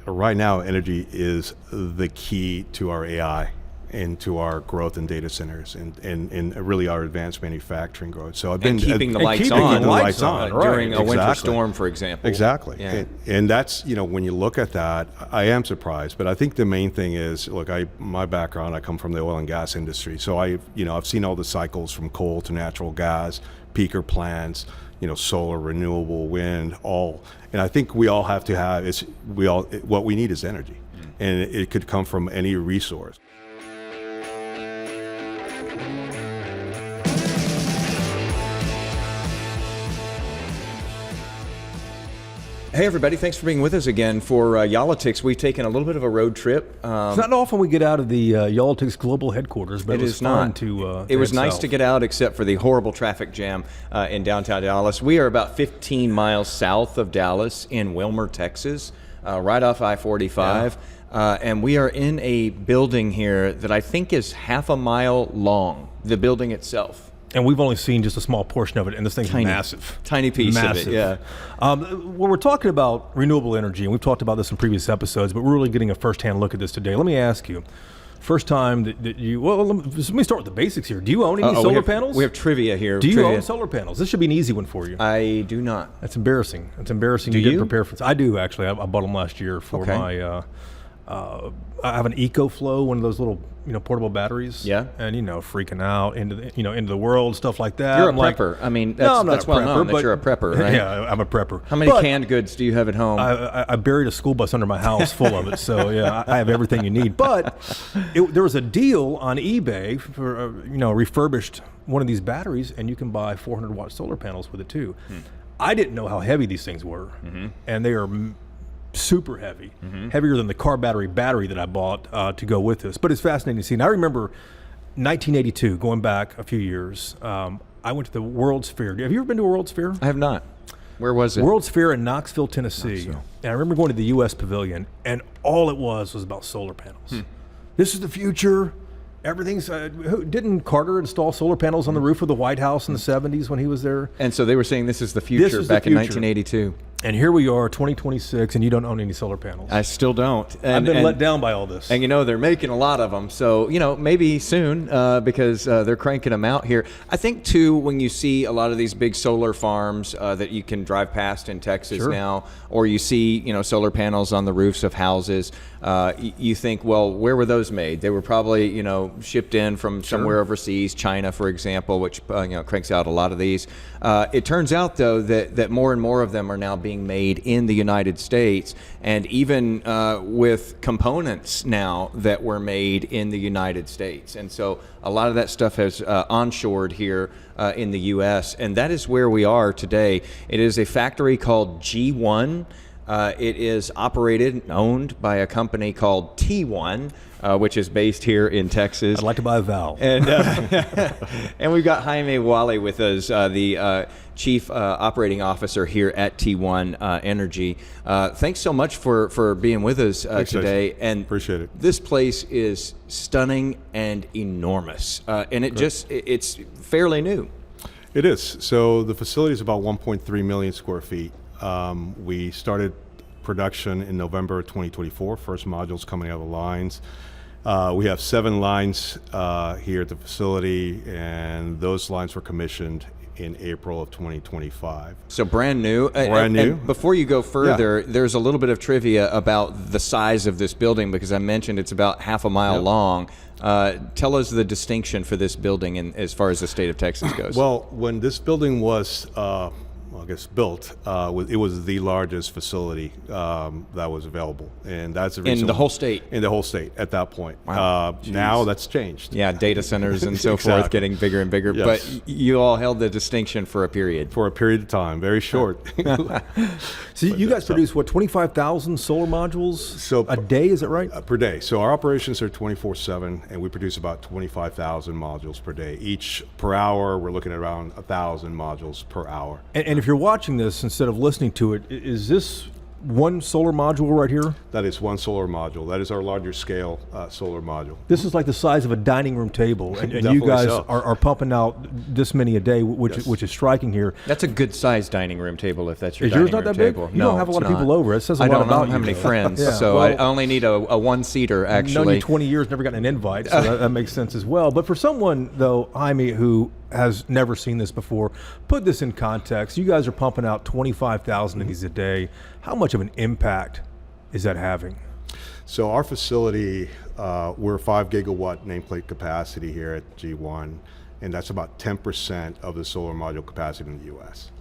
right now, energy is the key to our AI and to our growth in data centers and really our advanced manufacturing growth. So I've been keeping the lights keeping on, the lights on during a winter Exactly. storm, for example. Exactly. Yeah. And that's, when you look at that, I am surprised. But I think the main thing is, look, my background, I come from the oil and gas industry. So I've seen all the cycles from coal to natural gas, peaker plants, solar, renewable, wind, all. And I think we all have to have, what we need is energy. And it could come from any resource. Hey, everybody. Thanks for being with us again for Yall-itics. We've taken a little bit of a road trip. It's not often we get out of the yall-itics global headquarters, but it was fun not. to It was head nice south. to get out, except for the horrible traffic jam in downtown Dallas. We are about 15 miles south of Dallas in Wilmer, Texas, right off I-45. And we are in a building here that I think is half a mile long, the building itself. And we've only seen just a small portion of it, and this thing's massive. Tiny piece massive. of it, yeah. Well, we're talking about renewable energy, and we've talked about this in previous episodes, but we're really getting a first-hand look at this today. Let me ask you, first time that you, well, let me start with the basics here. Do you own any solar panels? We have trivia here. Do you own solar panels? This should be an easy one for you. I do not. That's embarrassing. It's embarrassing. Do you? Didn't you? prepare for this. I do, actually. I bought them last year for my, I have an EcoFlow, one of those little, portable batteries. Yeah. And, freaking out into the world, stuff like that. You're a I'm like, prepper. I mean, no, I'm not that's a well prepper, known that but you're a prepper, right? Yeah, I'm a prepper. How many But canned goods do you have at home? I buried a school bus under my house full of it, so yeah, I have everything you need. But there was a deal on eBay for refurbished one of these batteries, and you can buy 400-watt solar panels with it too. I didn't know how heavy these things were, and they are super heavy, heavier than the car battery that I bought to go with this. But it's fascinating to see. And I remember 1982, going back a few years. I went to the World's Fair. Have you ever been to a World's Fair? I have not. Where was it? World's Fair in Knoxville, Tennessee. And I remember going to the U.S. Pavilion, and all it was about solar panels. This is the future. Everything's. Didn't Carter install solar panels on the roof of the White House in the 70s when he was there? And so they were saying this is the future back in 1982. And here we are, 2026, and you don't own any solar panels. I still don't. I've been let down by all this. And they're making a lot of them. So, maybe soon because they're cranking them out here. I think, too, when you see a lot of these big solar farms that you can drive past in Texas now, or you see, solar panels on the roofs of houses, you think, well, where were those made? They were probably, shipped in from somewhere overseas, China, for example, which, cranks out a lot of these. It turns out, though, that more and more of them are now being made in the United States, and even with components now that were made in the United States. And so a lot of that stuff has onshored here in the U.S., and that is where we are today. It is a factory called G1. It is operated and owned by a company called T1, which is based here in Texas. I'd like to buy a valve. And and we've got Jaime Wally with us, the Chief Operating Officer here at T1 Energy. Thanks so much for being with us today. And appreciate it. This place is stunning and enormous, and it's fairly new. It is. So the facility is about 1.3 million square feet. We started production in November 2024, first modules coming out of the lines. We have 7 lines here at the facility, and those lines were commissioned in April of 2025. So brand new. Brand new. And before you go further, there's a little bit of trivia about the size of this building, because I mentioned it's about half a mile long. Tell us the distinction for this building as far as the state of Texas goes. Well, when this building was built, it was the largest facility that was available, and that's the reason in the whole state. In the whole state at that point. Wow. Now that's changed. Yeah, data centers and so forth getting bigger and bigger. Yes. But you all held the distinction for a period. For a period of time, very short. So you guys produce 25,000 solar modules a day? Is that right? Per day. So our operations are 24/7, and we produce about 25,000 modules per day. Each per hour, we're looking at around 1,000 modules per hour. And if you're watching this instead of listening to it, is this one solar module right here? That is one solar module. That is our larger scale solar module. This is like the size of a dining room table, and you Definitely guys so. are pumping out this many a day, which is striking here. That's a good sized dining room table if that's your Is dining yours not room that big? table. You No, don't have a it's lot of people not. over. It says a I lot don't about know how you, many though. friends, Yeah, so well, I only need a one-seater, I've known actually. you 20 years, never gotten an invite, so that makes sense as well. But for someone, though, Jaime, who has never seen this before, put this in context. You guys are pumping out 25,000 of these a day. How much of an impact is that having? So our facility, we're 5 gigawatt nameplate capacity here at G1, and that's about 10% of the solar module capacity in the U.S.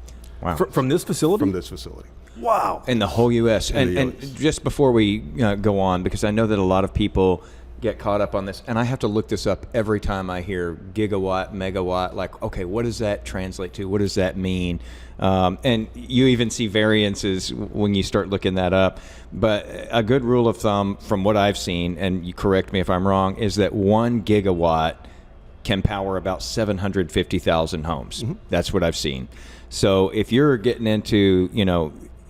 Wow. From this facility? From this facility. Wow. In the whole U.S. the And US. just before we go on, because I know that a lot of people get caught up on this, and I have to look this up every time I hear gigawatt, megawatt, like, okay, what does that translate to? What does that mean? And you even see variances when you start looking that up. But a good rule of thumb from what I've seen, and you correct me if I'm wrong, is that 1 gigawatt can power about 750,000 homes. That's what I've seen. So if you're getting into,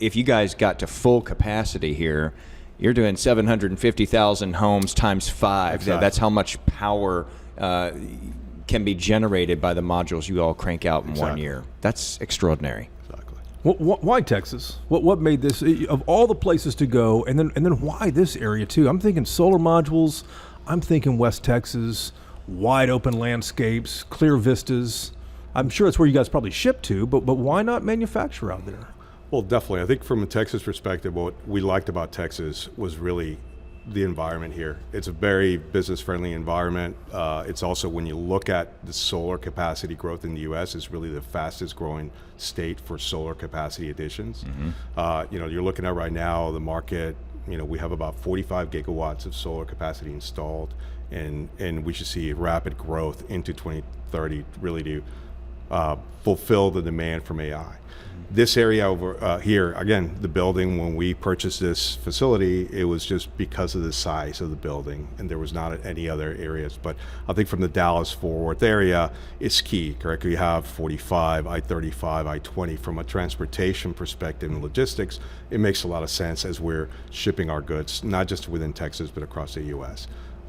if you guys got to full capacity here, you're doing 750,000 homes times 5. Exactly. That's how much power can be generated by the modules you all crank out in 1 Exactly. year. That's extraordinary. Exactly. Why Texas? What made this, of all the places to go, and then why this area too? I'm thinking solar modules. I'm thinking West Texas, wide open landscapes, clear vistas. I'm sure it's where you guys probably ship to, but why not manufacture out there? Well, definitely. I think from a Texas perspective, what we liked about Texas was really the environment here. It's a very business-friendly environment. It's also, when you look at the solar capacity growth in the U.S., it's really the fastest growing state for solar capacity additions. You're looking at right now the market. We have about 45 gigawatts of solar capacity installed, and we should see rapid growth into 2030, really to fulfill the demand from AI. This area over here, again, the building, when we purchased this facility, it was just because of the size of the building, and there was not any other areas. But I think from the Dallas-Fort Worth area, it's key, correct? We have 45, I-35, I-20. From a transportation perspective and logistics, it makes a lot of sense as we're shipping our goods, not just within Texas, but across the U.S.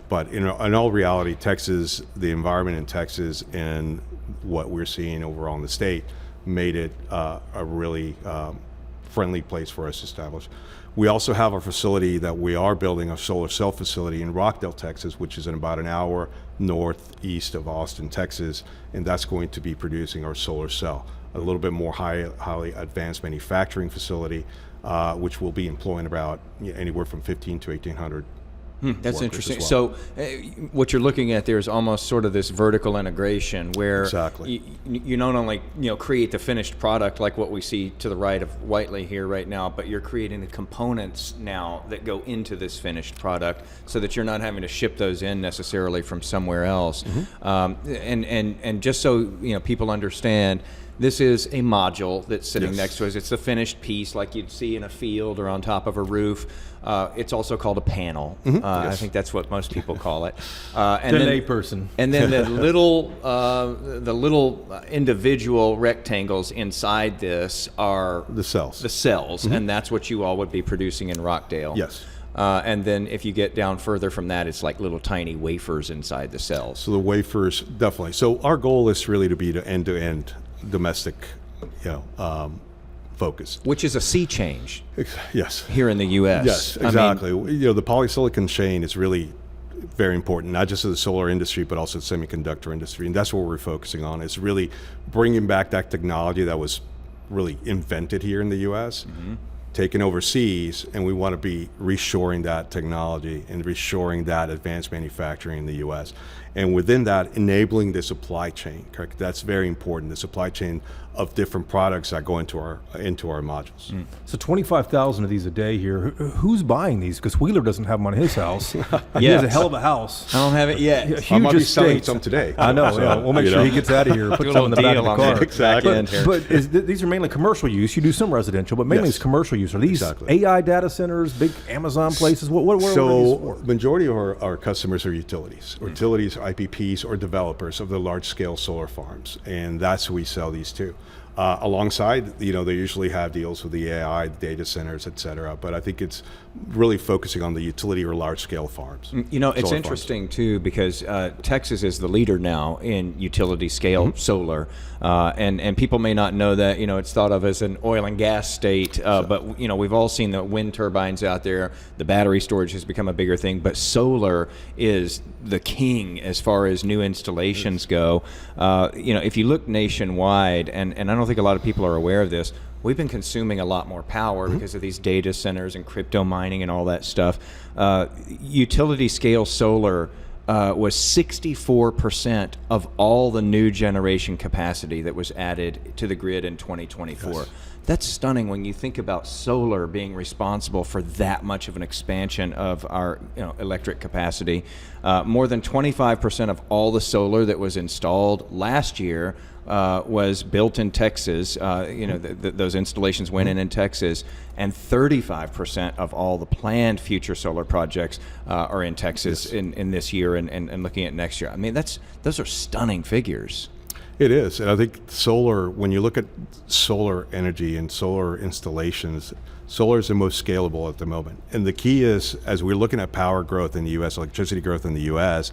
But in all reality, Texas, the environment in Texas and what we're seeing overall in the state made it a really friendly place for us to establish. We also have our facility that we are building, a solar cell facility in Rockdale, Texas, which is in about an hour northeast of Austin, Texas, and that's going to be producing our solar cell, a little bit more highly advanced manufacturing facility, which will be employing about anywhere from 15 to 1,800 That's workers interesting. as well. So, what you're looking at there is almost sort of this vertical integration, where Exactly. you not only create the finished product like what we see to the right of Whiteley here right now, but you're creating the components now that go into this finished product, so that you're not having to ship those in necessarily from somewhere else. And just so people understand, this is a module that's sitting Yes. next to us. It's a finished piece like you'd see in a field or on top of a roof. It's also called a panel. I Yes. think that's what most people call it. To a person. And then the little individual rectangles inside this are The cells. the cells, and that's what you all would be producing in Rockdale. Yes. And then if you get down further from that, it's like little tiny wafers inside the cells. So the wafers, definitely. So our goal is really to be to end-to-end domestic, focused. Which is a sea change Yes. here in the U.S. Yes, I mean, exactly. The polysilicon chain is really very important, not just to the solar industry, but also the semiconductor industry. And that's what we're focusing on, is really bringing back that technology that was really invented here in the U.S., taken overseas, and we want to be reshoring that technology and reshoring that advanced manufacturing in the U.S. And within that, enabling the supply chain, correct? That's very important, the supply chain of different products that go into our modules. So 25,000 of these a day here. Who's buying these? Because Wheeler doesn't have them on his house. He has a hell of a house. I don't have it yet. Huge I might be selling estates. some today. I know. So, Yeah. We'll make sure he gets out of here. Put Do a some in the back little of the deal on car. the back end here. But these are mainly commercial use. You do some residential, but mainly Yes. it's commercial use. Are these Exactly. AI data centers, big Amazon places? What are these So for? majority of our customers are utilities, IPPs, or developers of the large-scale solar farms, and that's who we sell these to. Alongside, they usually have deals with the AI, data centers, et cetera. But I think it's really focusing on the utility or large scale farms. It's interesting too, because Texas is the leader now in utility scale solar, and people may not know that. It's thought of as an oil and gas state, but we've all seen the wind turbines out there. The battery storage has become a bigger thing, but solar is the king as far as new installations go. If you look nationwide, and I don't think a lot of people are aware of this, we've been consuming a lot more power because of these data centers and crypto mining and all that stuff. Utility scale solar was 64% of all the new generation capacity that was added to the grid in 2024. Yes. That's stunning when you think about solar being responsible for that much of an expansion of our electric capacity. More than 25% of all the solar that was installed last year was built in Texas. Those installations went in Texas, and 35% of all the planned future solar projects are in Texas in this year and looking at next year. I mean, those are stunning figures. It is, and I think solar, when you look at solar energy and solar installations, solar is the most scalable at the moment. And the key is, as we're looking at power growth in the U.S., electricity growth in the U.S.,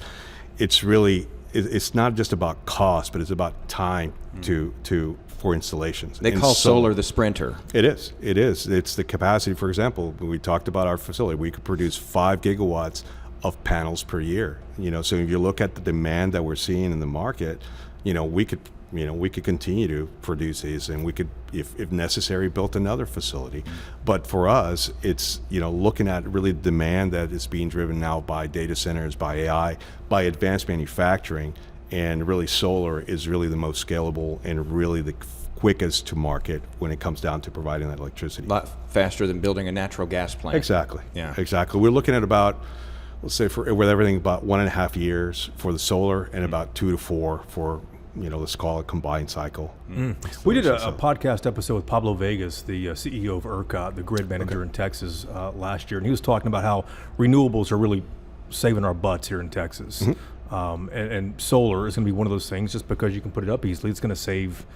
it's not just about cost, but it's about time for installations. They call solar the sprinter. It is. It's the capacity. For example, when we talked about our facility, we could produce 5 gigawatts of panels per year. So if you look at the demand that we're seeing in the market, we could continue to produce these, and we could, if necessary, build another facility. But for us, it's looking at really demand that is being driven now by data centers, by AI, by advanced manufacturing, and really solar is really the most scalable and really the quickest to market when it comes down to providing that electricity. A lot faster than building a natural gas plant. Exactly. Yeah. Exactly. We're looking at about, let's say, with everything, about 1.5 years for the solar, and about 2 to 4 for let's call it combined cycle. We did a podcast episode with Pablo Vegas, the CEO of ERCOT, the grid manager in Texas, last year, and he was talking about how renewables are really saving our butts here in Texas. And solar is going to be one of those things. Just because you can put it up easily, it's going to save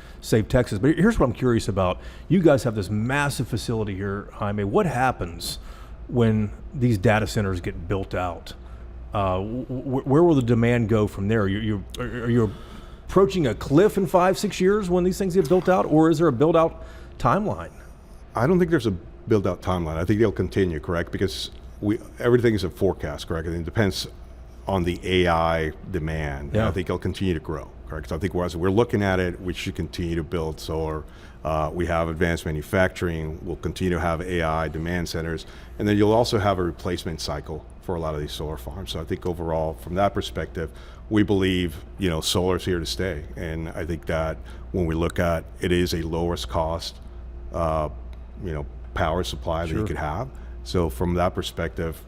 Texas. But here's what I'm curious about. You guys have this massive facility here, Jaime. What happens when these data centers get built out? Where will the demand go from there? Are you approaching a cliff in 5-6 years when these things get built out, or is there a build-out timeline? I don't think there's a build-out timeline. I think they'll continue, correct? Because everything is a forecast, correct? And it depends on the AI demand. Yeah. I think it'll continue to grow, correct? So I think as we're looking at it, we should continue to build solar. We have advanced manufacturing. We'll continue to have AI demand centers. And then you'll also have a replacement cycle for a lot of these solar farms. So I think overall, from that perspective, we believe, solar is here to stay. And I think that when we look at it, is a lowest cost, power supply that you could have. So from that perspective,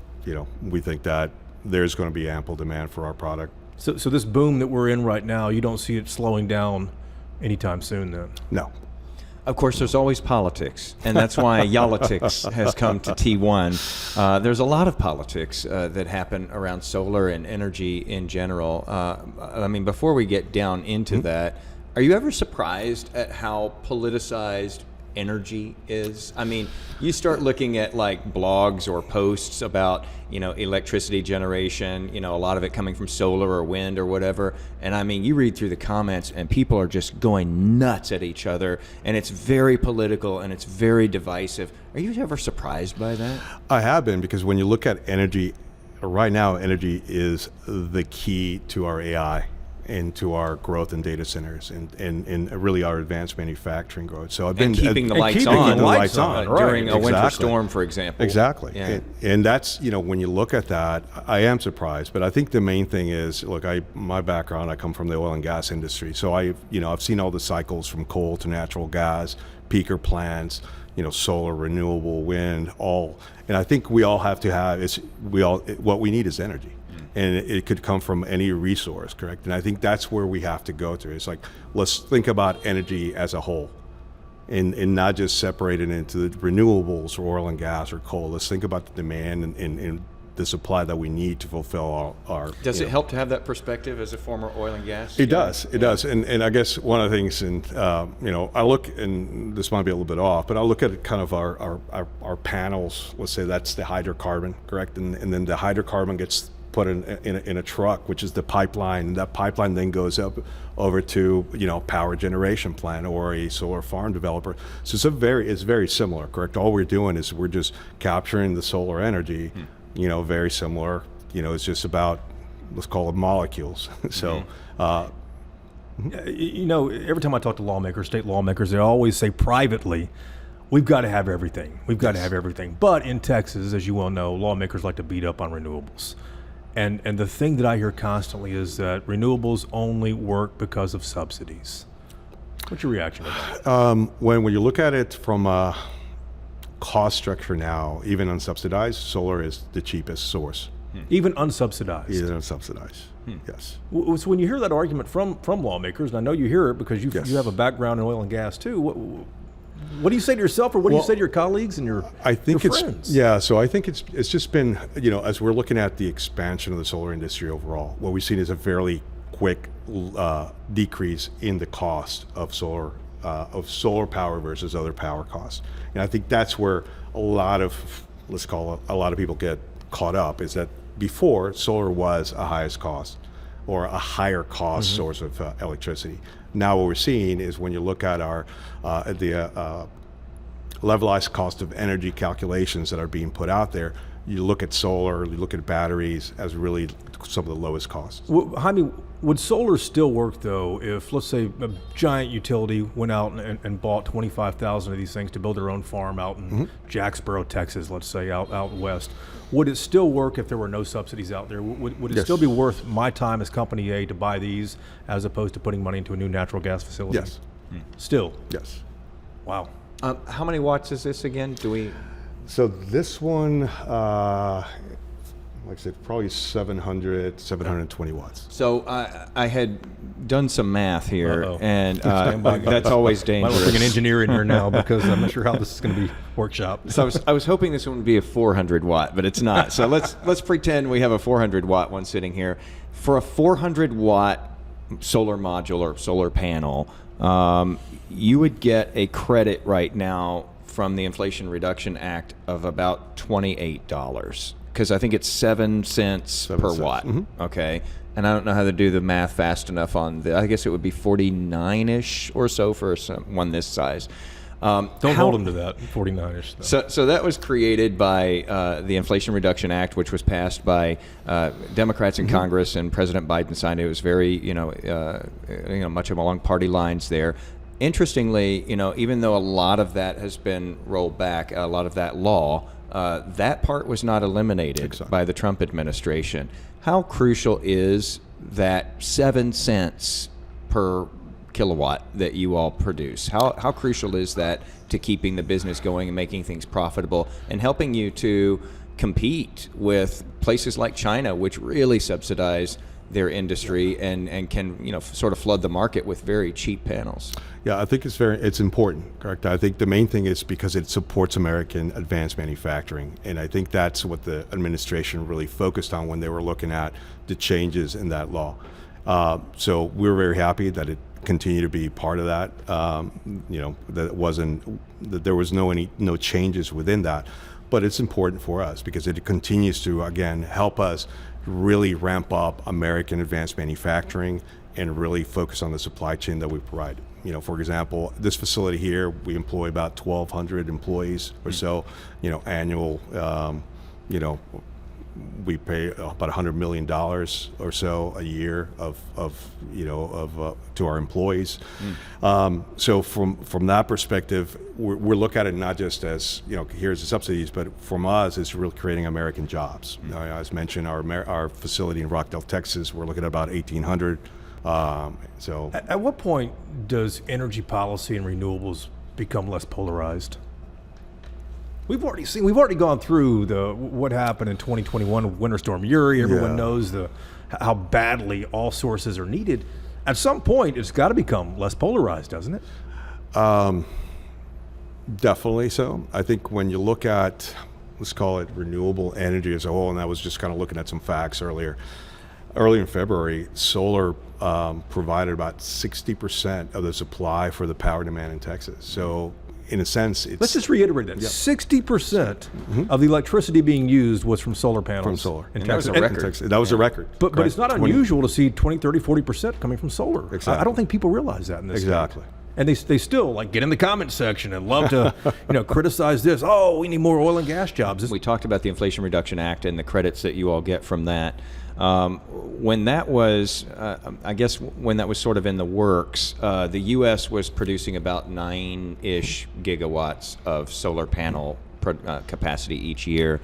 we think that there's going to be ample demand for our product. So this boom that we're in right now, you don't see it slowing down anytime soon then? No. Of course, there's always politics, and that's why yall-itics has come to T1. There's a lot of politics that happen around solar and energy in general. Before we get down into that, are you ever surprised at how politicized energy is? I mean, you start looking at like blogs or posts about, electricity generation, a lot of it coming from solar or wind or whatever. And I mean, you read through the comments and people are just going nuts at each other, and it's very political and it's very divisive. Are you ever surprised by that? I have been, because when you look at energy, right now, energy is the key to our AI and to our growth in data centers and really our advanced manufacturing growth. So I've been keeping the lights on during a winter storm, for example. Exactly. Yeah. And that's, when you look at that, I am surprised. But I think the main thing is, look, my background, I come from the oil and gas industry. So I've seen all the cycles from coal to natural gas, peaker plants, solar, renewable, wind, all. And I think we all have to have, what we need is energy. And it could come from any resource, correct? And I think that's where we have to go to. It's like, let's think about energy as a whole and not just separate it into the renewables or oil and gas or coal. Let's think about the demand and the supply that we need to fulfill our Does it help to have that perspective as a former oil and gas? It does. It does. And I guess one of the things, and I look, and this might be a little bit off, but I look at kind of our panels. Let's say that's the hydrocarbon, correct? And then the hydrocarbon gets put in a truck, which is the pipeline. And that pipeline then goes up over to power generation plant or a solar farm developer. So it's very similar, correct? All we're doing is we're just capturing the solar energy. Very similar. It's just about, let's call it molecules. So. Every time I talk to lawmakers, state lawmakers, they always say privately, we've got to have everything. We've got to have everything. But in Texas, as you well know, lawmakers like to beat up on renewables. And the thing that I hear constantly is that renewables only work because of subsidies. What's your reaction to that? When you look at it from a cost structure now, even unsubsidized, solar is the cheapest source. Even unsubsidized? Even unsubsidized, yes. So when you hear that argument from lawmakers, and I know you hear it because you have a background in oil and gas too, what do you say to yourself, or what do you say to your colleagues and your friends? So I think it's just been, as we're looking at the expansion of the solar industry overall, what we've seen is a fairly quick decrease in the cost of solar power versus other power costs. And I think that's where a lot of people get caught up, is that before solar was a highest cost or a higher cost source of electricity. Now what we're seeing is when you look at the levelized cost of energy calculations that are being put out there, you look at solar, you look at batteries as really some of the lowest costs. Jaime, would solar still work though if, let's say, a giant utility went out and bought 25,000 of these things to build their own farm out in Jacksboro, Texas, let's say, out west? Would it still work if there were no subsidies out there? Would it still be worth my time as Company A to buy these as opposed to putting money into a new natural gas facility? Yes. Still? Yes. Wow. How many watts is this again? So this one, like I said, probably 720 watts. So I had done some math here, Uh-oh. and that's always Might dangerous. bring an engineer in here now because I'm not sure how this is going to be workshopped. So I was hoping this one would be a 400 watt, but it's not. So let's pretend we have a 400 watt one sitting here. For a 400 watt solar module or solar panel, you would get a credit right now from the Inflation Reduction Act of about $28, because I think it's 7 cents per watt. Okay. And I don't know how to do the math fast enough on I guess it would be 49-ish or so for one this size. Don't hold them to that, 49-ish. So that was created by the Inflation Reduction Act, which was passed by Democrats in Congress, and President Biden signed it. It was very, much along party lines there. Interestingly, even though a lot of that has been rolled back, a lot of that law, that part was not eliminated by the Trump administration. How crucial is that 7 cents per kilowatt that you all produce? How crucial is that to keeping the business going and making things profitable and helping you to compete with places like China, which really subsidize their industry and can sort of flood the market with very cheap panels? Yeah, I think it's important, correct? I think the main thing is because it supports American advanced manufacturing, and I think that's what the administration really focused on when they were looking at the changes in that law. So we're very happy that it continued to be part of that. That there was no changes within that, but it's important for us because it continues to again help us really ramp up American advanced manufacturing and really focus on the supply chain that we provide. For example, this facility here, we employ about 1,200 employees or so. Annual. We pay about $100 million or so a year to our employees. So from that perspective, we're looking at it not just as here's the subsidies, but from us, it's really creating American jobs. As mentioned, our facility in Rockdale, Texas, we're looking at about 1,800. So at what point does energy policy and renewables become less polarized? We've already gone through what happened in 2021 with Winter Storm Uri. Everyone knows how badly all sources are needed. At some point, it's got to become less polarized, doesn't it? Definitely so. I think when you look at let's call it renewable energy as a whole, and I was just kind of looking at some facts earlier. Early in February, solar provided about 60% of the supply for the power demand in Texas. So in a sense, it's... Let's just reiterate that. 60% of the electricity being used was from solar panels. From solar. In And that was Texas. a record. Texas. That was a record. But Correct. it's not 20 unusual to see 20, 30, 40% coming from solar. Exactly. I don't think people realize that in this Exactly. state. And they still like get in the comment section and love to criticize this. Oh, we need more oil and gas jobs. We talked about the Inflation Reduction Act and the credits that you all get from that. When that was, I guess, when that was sort of in the works, the U.S. was producing about 9-ish gigawatts of solar panel capacity each year.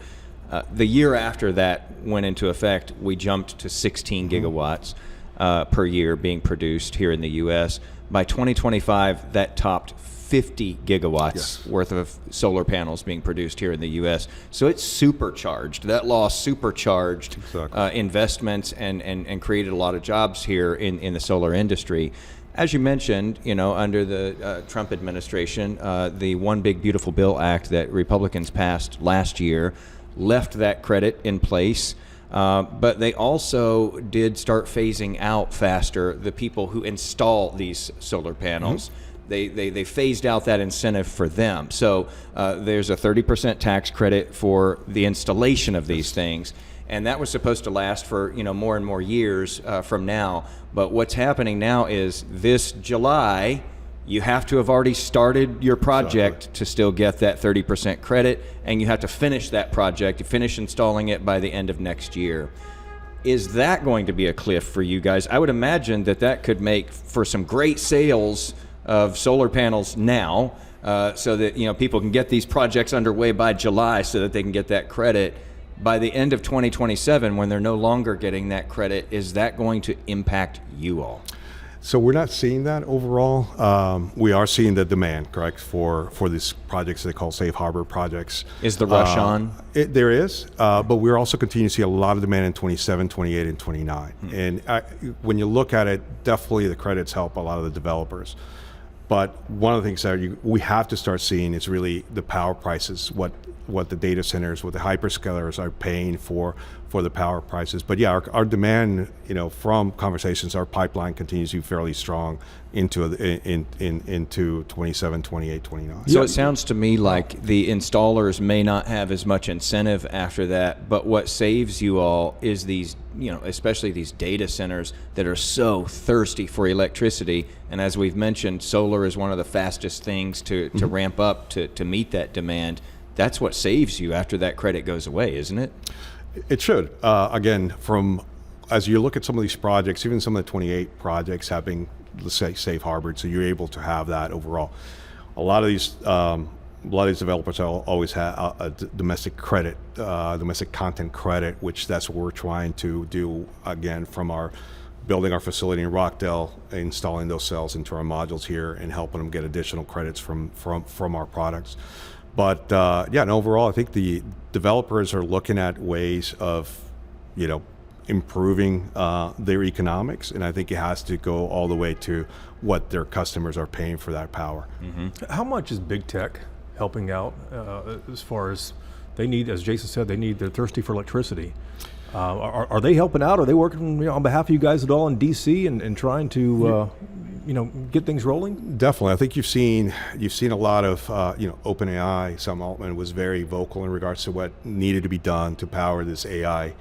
The year after that went into effect, we jumped to 16 gigawatts per year being produced here in the U.S. By 2025, that topped 50 gigawatts worth of solar panels being produced here in the U.S. So it's supercharged. That law supercharged investments and created a lot of jobs here in the solar industry. As you mentioned, under the Trump administration, the One Big Beautiful Bill Act that Republicans passed last year left that credit in place. But they also did start phasing out faster the people who install these solar panels. They phased out that incentive for them. So there's a 30% tax credit for the installation of these things. And that was supposed to last for more and more years from now. But what's happening now is this July, you have to have already started your project to still get that 30% credit, and you have to finish that project, you finish installing it by the end of next year. Is that going to be a cliff for you guys? I would imagine that could make for some great sales of solar panels now, so that people can get these projects underway by July so that they can get that credit. By the end of 2027, when they're no longer getting that credit, is that going to impact you all? So we're not seeing that overall. We are seeing the demand, correct, for these projects they call safe harbor projects. Is the rush on? There is, but we're also continuing to see a lot of demand in 27, 28, and 29. And when you look at it, definitely the credits help a lot of the developers. But one of the things that we have to start seeing is really the power prices, what the data centers, what the hyperscalers are paying for the power prices. But yeah, our demand, from conversations, our pipeline continues to be fairly strong into 27, 28, 29. So it sounds to me like the installers may not have as much incentive after that, but what saves you all is these, especially these data centers that are so thirsty for electricity. And as we've mentioned, solar is one of the fastest things to ramp up to meet that demand. That's what saves you after that credit goes away, isn't it? It should. Again, as you look at some of these projects, even some of the 28 projects have been, let's say, safe harbored, so you're able to have that overall. A lot of these developers always have a domestic credit, domestic content credit, which that's what we're trying to do, again, from building our facility in Rockdale, installing those cells into our modules here and helping them get additional credits from our products. But and overall, I think the developers are looking at ways of, improving their economics, and I think it has to go all the way to what their customers are paying for that power. How much is big tech helping out as far as they need, as Jason said, they're thirsty for electricity? Are they helping out? Are they working on behalf of you guys at all in DC and trying to get things rolling? Definitely. I think you've seen a lot of OpenAI. Sam Altman was very vocal in regards to what needed to be done to power this AI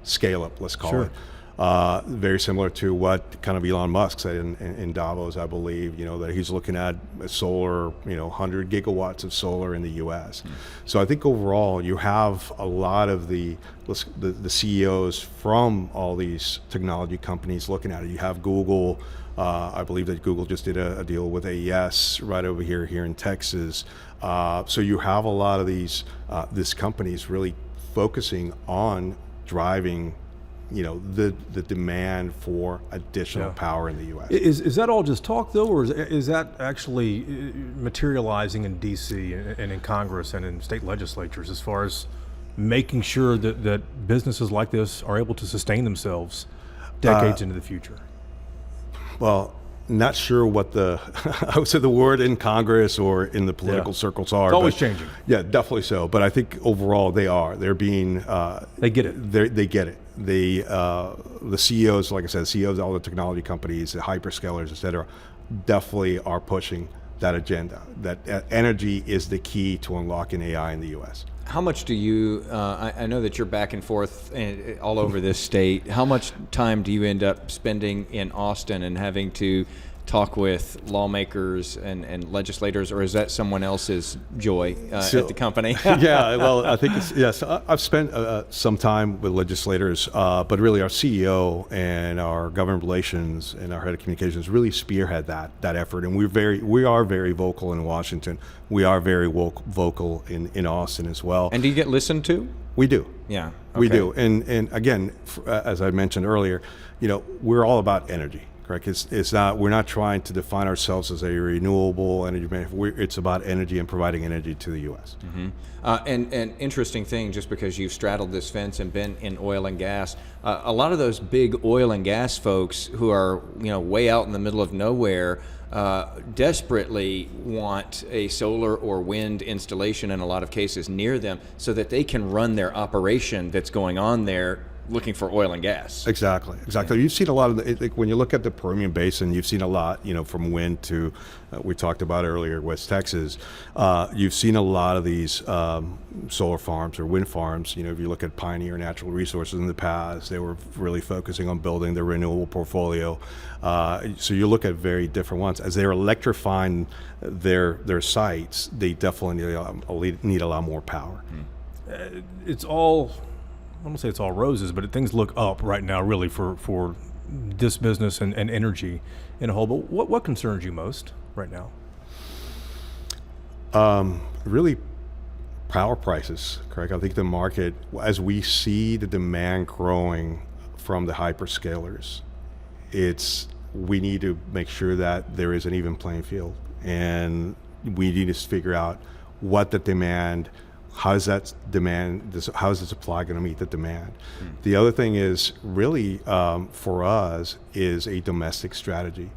scale up, let's call it. Very similar to what kind of Elon Musk said in Davos, I believe, that he's looking at solar, 100 gigawatts of solar in the U.S. So I think overall you have a lot of the CEOs from all these technology companies looking at it. You have Google. I believe that Google just did a deal with AES right over here in Texas. So you have a lot of these companies really focusing on driving the demand for additional power in the U.S. Is that all just talk, though, or is that actually materializing in D.C. and in Congress and in state legislatures as far as making sure that businesses like this are able to sustain themselves decades into the future? Well, not sure what the I would say the word in Congress or in the political Yeah. circles are. It's always but- changing. Yeah, definitely so. But I think overall they're being They get it. they get it. The CEOs, like I said, CEOs of all the technology companies, the hyperscalers, et cetera, definitely are pushing that agenda. That energy is the key to unlocking AI in the U.S. How much do you, I know that you're back and forth all over this state. How much time do you end up spending in Austin and having to talk with lawmakers and legislators, or is that someone else's joy at the company? Yeah, well, I think yes. I've spent some time with legislators, but really our CEO and our government relations and our head of communications really spearhead that effort, and we are very vocal in Washington. We are very vocal in Austin as well. And do you get listened to? We do. Yeah. We okay. do. And again, as I mentioned earlier, we're all about energy. Correct. It's not. We're not trying to define ourselves as a renewable energy. It's about energy and providing energy to the U.S. Mm-hmm. And an interesting thing, just because you've straddled this fence and been in oil and gas, a lot of those big oil and gas folks who are way out in the middle of nowhere desperately want a solar or wind installation in a lot of cases near them, so that they can run their operation that's going on there, looking for oil and gas. Exactly. You've seen a lot of like when you look at the Permian Basin, you've seen a lot, from wind to, we talked about earlier, West Texas. You've seen a lot of these solar farms or wind farms. If you look at Pioneer Natural Resources in the past, they were really focusing on building their renewable portfolio. So you look at very different ones. As they're electrifying their sites, they definitely need a lot more power. It's all, I don't say it's all roses, but things look up right now, really, for this business and energy in a whole. But what concerns you most right now? Really, power prices, correct? I think the market, as we see the demand growing from the hyperscalers, we need to make sure that there is an even playing field, and we need to figure out what the demand. How is that demand? How is the supply going to meet the demand? The other thing is really for us is a domestic strategy.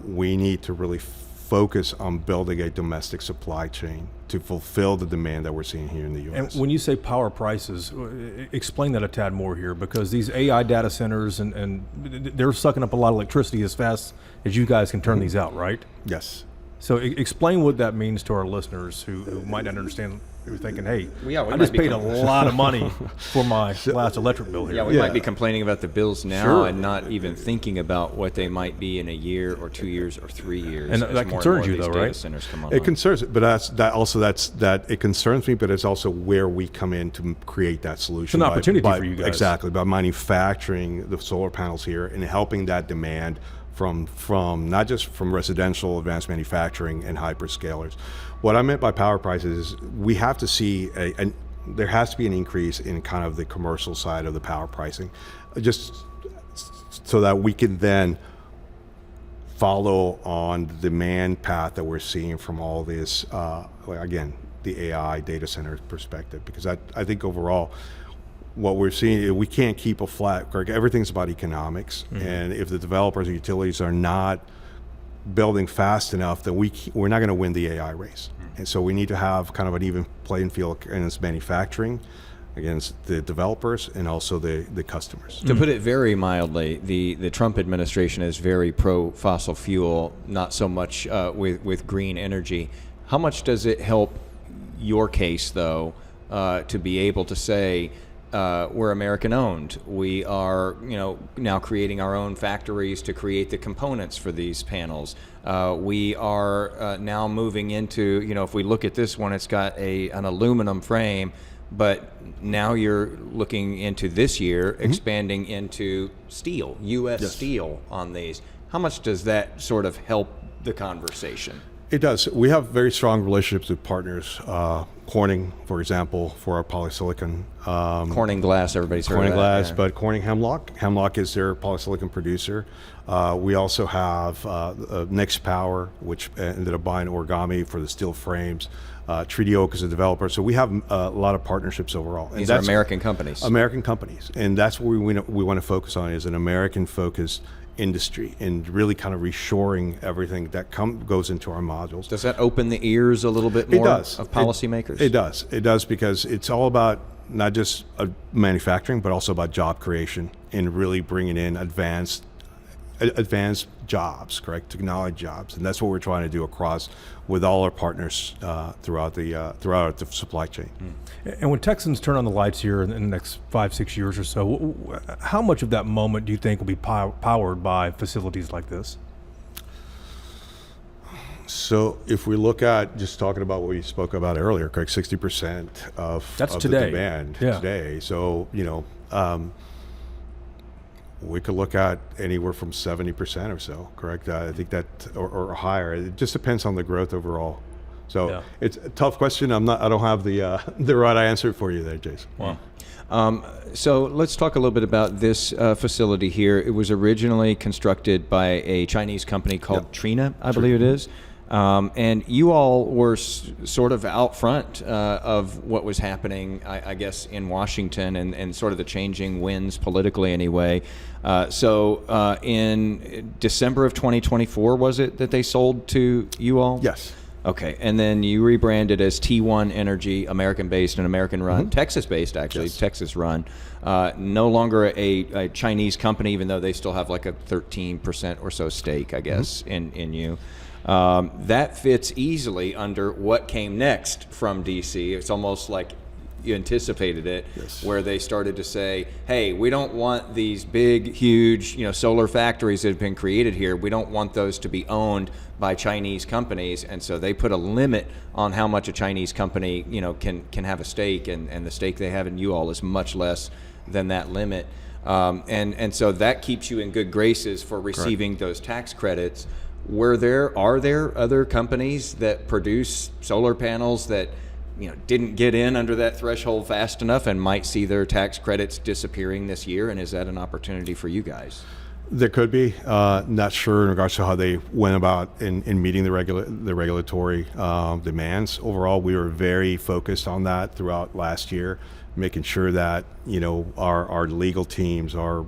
We need to really focus on building a domestic supply chain to fulfill the demand that we're seeing here in the U.S. And when you say power prices, explain that a tad more here, because these AI data centers and they're sucking up a lot of electricity as fast as you guys can turn these out, right? Yes. So explain what that means to our listeners who might not understand, who are thinking, hey, Yeah, we I might just be paid a lot of money for my last electric bill here. Yeah, we might be complaining about the bills now Sure. and not even thinking about what they might be in a year or 2 years or 3 years. And as that more concerns more you, of these though, data right? centers come online. It concerns, but it concerns me. But it's also where we come in to create that solution. It's an opportunity for you guys. Exactly, by manufacturing the solar panels here and helping that demand from not just from residential advanced manufacturing and hyperscalers. What I meant by power prices is we have to see there has to be an increase in kind of the commercial side of the power pricing, just so that we can then follow on the demand path that we're seeing from all this, again, the AI data center perspective. Because I think overall, what we're seeing is we can't keep a flat, everything's about economics. Mm-hmm. And if the developers and utilities are not building fast enough, then we're not going to win the AI race. Mm-hmm. And so we need to have kind of an even playing field against manufacturing, against the developers, and also the customers. To put it very mildly, the Trump administration is very pro fossil fuel, not so much with green energy. How much does it help your case, though, to be able to say, we're American owned. We are, now creating our own factories to create the components for these panels. We are now moving into, if we look at this one, it's got an aluminum frame, but now you're looking into this year, expanding into steel, U.S. steel on these. How much does that sort of help the conversation? It does. We have very strong relationships with partners. Corning, for example, for our polysilicon. Corning Glass, everybody's heard Corning of that. Glass, Yeah. but Corning Hemlock. Hemlock is their polysilicon producer. We also have Next Power, which ended up buying Origami for the steel frames. Treaty Oak is a developer. So we have a lot of partnerships overall. And These are American companies. American companies. And that's what we want to focus on, is an American-focused industry and really kind of reshoring everything that goes into our modules. Does that open the ears a little bit more of policymakers? It does. It does, because it's all about not just manufacturing, but also about job creation and really bringing in advanced jobs, correct? Technology jobs. And that's what we're trying to do across with all our partners throughout the supply chain. And when Texans turn on the lights here in the next 5-6 years or so, how much of that moment do you think will be powered by facilities like this? So if we look at just talking about what we spoke about earlier, correct, 60% of the demand today. So, we could look at anywhere from 70% or so, correct? I think that, or higher. It just depends on the growth overall. So it's a tough question. I don't have the right answer for you there, Jason. Wow. So let's talk a little bit about this facility here. It was originally constructed by a Chinese company called Trina, I believe it is. And you all were sort of out front of what was happening, I guess, in Washington and sort of the changing winds politically anyway. So in December of 2024, was it that they sold to you all? Yes. Okay, and then you rebranded as T1 Energy, American-based and American-run, Texas-based actually, Texas-run. No longer a Chinese company, even though they still have like a 13% or so stake, I guess, in you. That fits easily under what came next from DC. It's almost like you anticipated it, where they started to say, hey, we don't want these big, huge, solar factories that have been created here. We don't want those to be owned by Chinese companies. And so they put a limit on how much a Chinese company, can have a stake, and the stake they have in you all is much less than that limit. And so that keeps you in good graces for receiving those tax credits. Are there other companies that produce solar panels that didn't get in under that threshold fast enough and might see their tax credits disappearing this year? And is that an opportunity for you guys? There could be. Not sure in regards to how they went about in meeting the regulatory demands. Overall, we were very focused on that throughout last year, making sure that our legal teams, our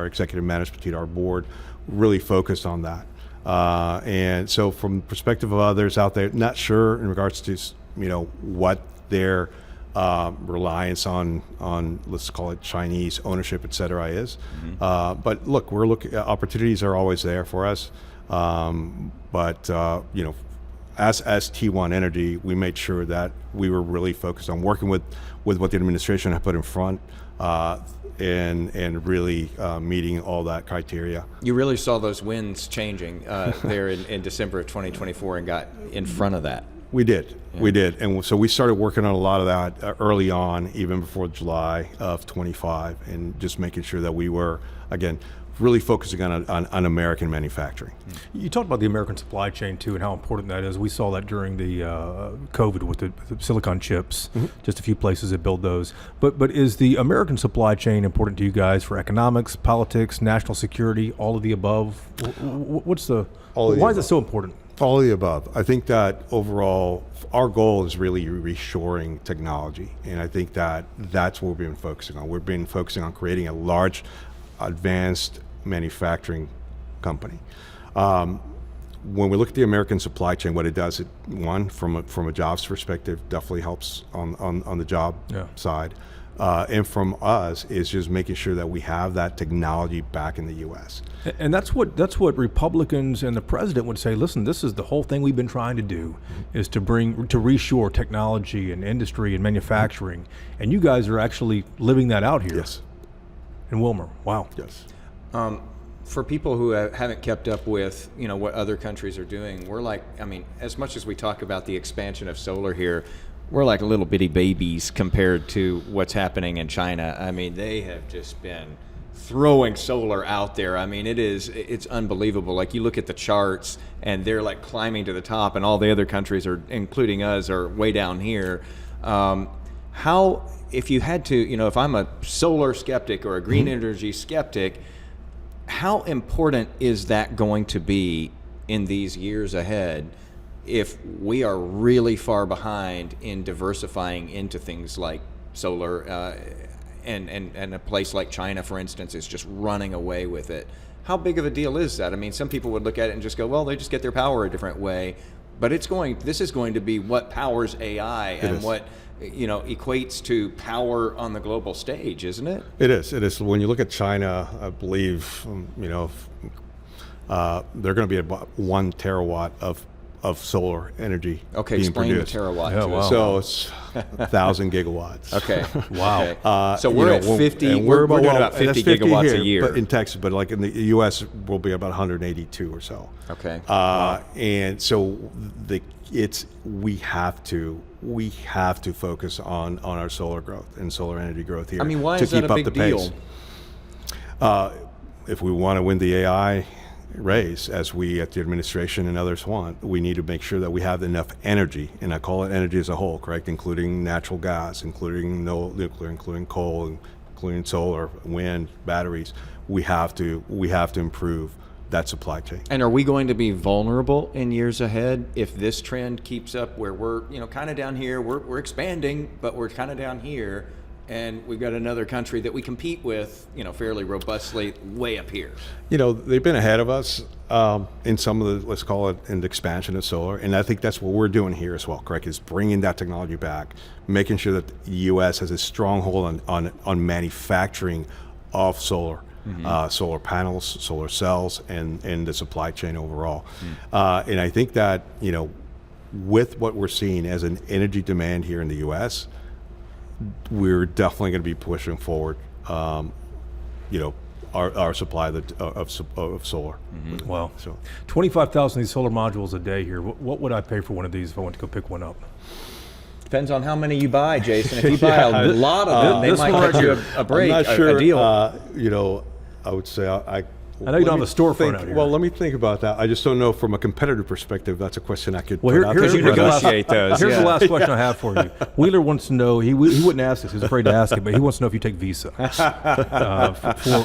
executive management team, our board, really focused on that. And so from the perspective of others out there, not sure in regards to what their reliance on let's call it Chinese ownership, et cetera, is. But look, opportunities are always there for us. But as T1 Energy, we made sure that we were really focused on working with what the administration had put in front, and really meeting all that criteria. You really saw those winds changing there in December of 2024 and got in front of that. We did. And so we started working on a lot of that early on, even before July of 25, and just making sure that we were, again, really focusing on American manufacturing. You talked about the American supply chain too, and how important that is. We saw that during the COVID with the silicon chips, just a few places that build those. But is the American supply chain important to you guys for economics, politics, national security, all of the above? Why is it so important? All of the above. I think that overall, our goal is really reshoring technology, and I think that that's what we've been focusing on. We've been focusing on creating a large, advanced manufacturing company. When we look at the American supply chain, what it does, from a jobs perspective, definitely helps on the job side. And from us is just making sure that we have that technology back in the U.S. And that's what Republicans and the president would say. Listen, this is the whole thing we've been trying to do, is to reshore technology and industry and manufacturing. And you guys are actually living that out here. Yes. In Wilmer. Wow. Yes. For people who haven't kept up with what other countries are doing, we're like, as much as we talk about the expansion of solar here, we're like little bitty babies compared to what's happening in China. They have just been throwing solar out there. It's unbelievable. Like, you look at the charts and they're like climbing to the top, and all the other countries, including us, are way down here. How, if you had to, if I'm a solar skeptic or a green energy skeptic, how important is that going to be in these years ahead if we are really far behind in diversifying into things like solar, and a place like China, for instance, is just running away with it. How big of a deal is that? I mean, some people would look at it and just go, well, they just get their power a different way. But this is going to be what powers AI and what equates to power on the global stage, isn't it? It is. When you look at China, I believe, they're going to be about 1 terawatt of solar energy Okay, being explain produced. the terawatt. Yeah, to wow. us. So it's 1,000 gigawatts. Okay. Wow. Okay. So we're at 50. and We're doing well, about 50 that's 50 gigawatts here, a year. but in Texas, but like in the U.S. will be about 182 or so. Okay. And so we have to focus on our solar growth and solar energy growth here. I mean, why to is that keep a up big the deal? pace. If we want to win the AI race, as we at the administration and others want, we need to make sure that we have enough energy, and I call it energy as a whole, correct? Including natural gas, including nuclear, including coal, including solar, wind, batteries. We have to improve that supply chain. And are we going to be vulnerable in years ahead if this trend keeps up, where we're kind of down here, we're expanding, but we're kind of down here, and we've got another country that we compete with, fairly robustly way up here? They've been ahead of us in some of the, let's call it, in the expansion of solar, and I think that's what we're doing here as well, correct? Is bringing that technology back, making sure that the U.S. has a stronghold on manufacturing of solar. Solar panels, solar cells, and the supply chain overall. And I think that, with what we're seeing as an energy demand here in the U.S., we're definitely going to be pushing forward, our supply of solar. Wow. So 25,000 of these solar modules a day here. What would I pay for one of these if I went to go pick one up? Depends on how many you buy, Jason. If you buy a lot of them, they this might one cut right you here. a break, I'm not sure, a deal. I would say I know you don't have a storefront out here. Well, let me think about that. I just don't know from a competitive perspective. That's a question I could Well, put out here's there. you the last- negotiate those, Here's yeah. the last question I have for you. Wheeler wants to know, he wouldn't ask this, he's afraid to ask it, but he wants to know if you take Visa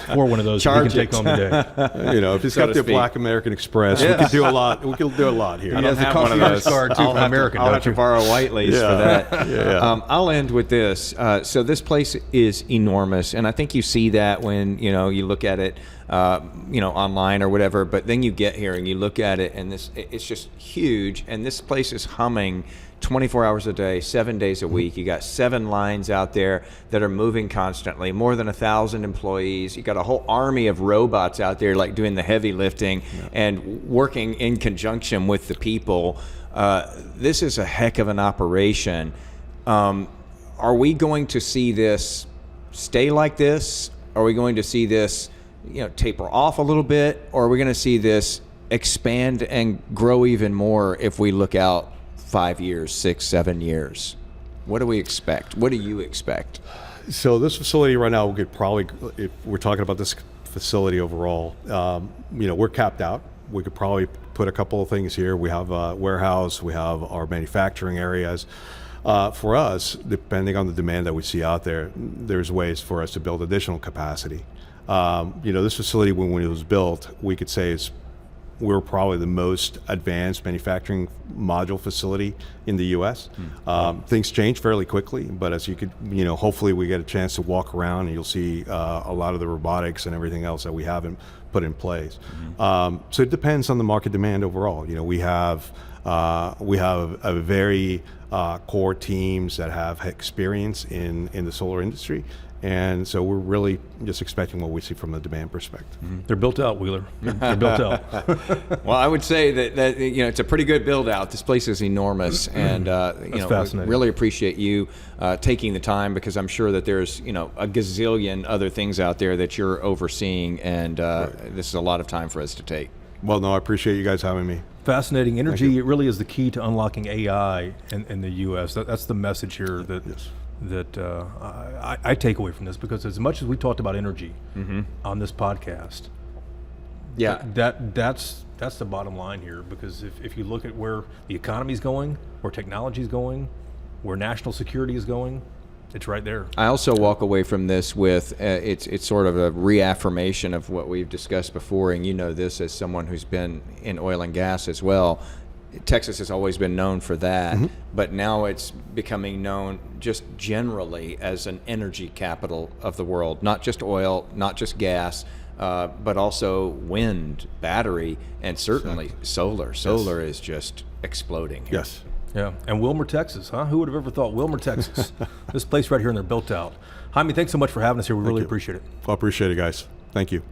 for one of those that he Charge can take it. home today. If it's So got to the speak. Black American Express, we could do a lot. We could do a lot here. He has a have one of concierge those. card too I'll from have to- American. I'll I'll have have to borrow Whiteley's for that. Yeah. I'll end with this. So this place is enormous, and I think you see that when you look at it, online or whatever. But then you get here and you look at it, and it's just huge. And this place is humming 24 hours a day, 7 days a week. You got 7 lines out there that are moving constantly, more than 1,000 employees. You got a whole army of robots out there like doing the heavy lifting and working in conjunction with the people. This is a heck of an operation. Are we going to see this stay like this? Are we going to see this taper off a little bit? Or are we going to see this expand and grow even more if we look out 5 years, 6, 7 years? What do we expect? What do you expect? So this facility right now, we could probably, if we're talking about this facility overall, we're capped out. We could probably put a couple of things here. We have a warehouse, we have our manufacturing areas. For us, depending on the demand that we see out there, there's ways for us to build additional capacity. This facility, when it was built, we could say we're probably the most advanced manufacturing module facility in the U.S. Things change fairly quickly, but as you could, hopefully we get a chance to walk around and you'll see a lot of the robotics and everything else that we haven't put in place. So it depends on the market demand overall. We have a very core teams that have experience in the solar industry. And so we're really just expecting what we see from a demand perspective. They're built out, Wheeler. They're built out. Well, I would say that it's a pretty good build out. This place is enormous, and we fascinating. really appreciate you taking the time, because I'm sure that there's a gazillion other things out there that you're overseeing, and this is a lot of time for us to take. Well, no, I appreciate you guys having me. Fascinating. Energy, it really is the key to unlocking AI in the U.S. That's the message here that I take away from this, because as much as we talked about energy on this podcast, that's the bottom line here. Because if you look at where the economy is going, where technology is going, where national security is going, it's right there. I also walk away from this with it's sort of a reaffirmation of what we've discussed before, and this as someone who's been in oil and gas as well. Texas has always been known for that, Mm-hmm. but now it's becoming known just generally as an energy capital of the world. Not just oil, not just gas, but also wind, battery, and certainly solar. Solar is just exploding here. Yes. Yeah, and Wilmer, Texas, huh? Who would have ever thought Wilmer, Texas? This place right here, and they're built out. Jaime, thanks so much for having us here. We really appreciate it. Well, I appreciate it, guys. Thank you.